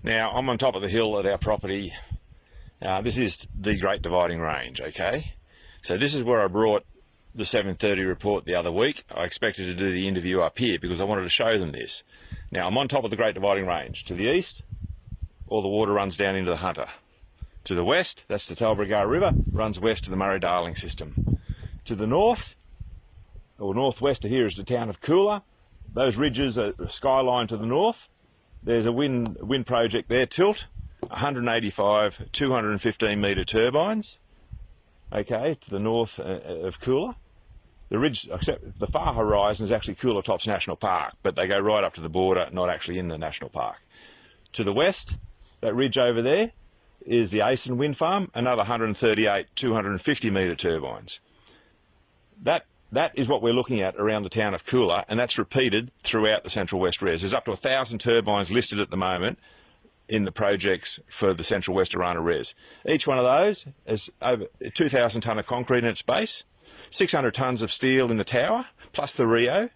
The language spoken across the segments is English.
Now, I'm on top of the hill at our property. This is the Great Dividing Range, okay? So this is where I brought the 7:30 report the other week. I expected to do the interview up here because I wanted to show them this. Now, I'm on top of the Great Dividing Range. To the east, all the water runs down into the Hunter. To the west, that's the Talbragar River, runs west to the Murray-Darling system. To the north, or northwest of here, is the town of Coolah. Those ridges are skyline to the north. There's a wind project there, Tilt, 185, 215 metre turbines, okay, to the north of Coolah. The ridge, except the far horizon, is actually Coolah Tops National Park, but they go right up to the border, not actually in the national park. To the west, that ridge over there is the Asen wind farm, another 138, 250 metre turbines. That is what we're looking at around the town of Coolah, and that's repeated throughout the Central West Res. There's up to 1,000 turbines listed at the moment in the projects for the Central West Orana Res. Each one of those has over 2,000 tonne of concrete in its base, 600 tonnes of steel in the tower, plus the Rio,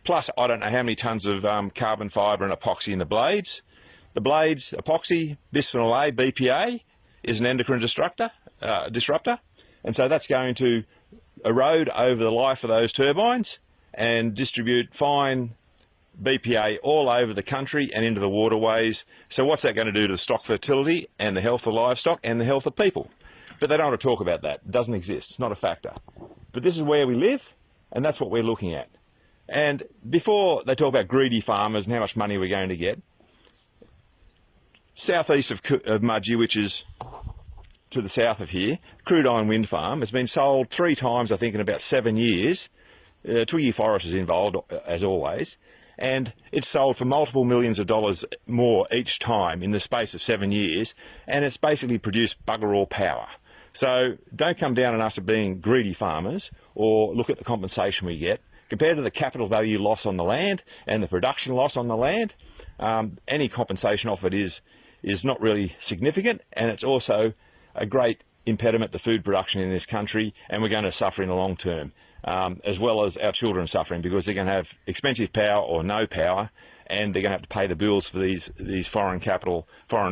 plus I don't know how many tonnes of carbon fibre and epoxy in the blades. The blades, epoxy, bisphenol A, BPA, is an endocrine disruptor, and so that's going to erode over the life of those turbines and distribute fine BPA all over the country and into the waterways. So what's that going to do to the stock fertility and the health of livestock and the health of people? But they don't want to talk about that. It doesn't exist. It's not a factor. But this is where we live, and that's what we're looking at. And before they talk about greedy farmers and how much money we're going to get, southeast of Mudgee, which is to the south of here, Crude Iron Wind Farm has been sold 3 times, I think, in about 7 years. Twiggy Forrest is involved, as always, and it's sold for multiple millions of dollars more each time in the space of 7 years, and it's basically produced bugger all power. So don't come down on us as being greedy farmers, or look at the compensation we get. Compared to the capital value loss on the land and the production loss on the land, any compensation offered is not really significant, and it's also a great impediment to food production in this country, and we're going to suffer in the long term, as well as our children suffering, because they're going to have expensive power or no power, and they're going to have to pay the bills for these foreign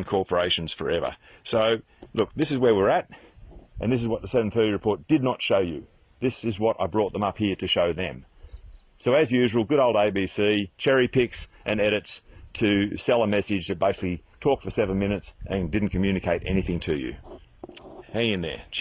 corporations forever. So look, this is where we're at, and this is what the 7:30 report did not show you. This is what I brought them up here to show them. So as usual, good old ABC, cherry picks and edits to sell a message that basically talked for 7 minutes and didn't communicate anything to you. Hang in there. Cheers.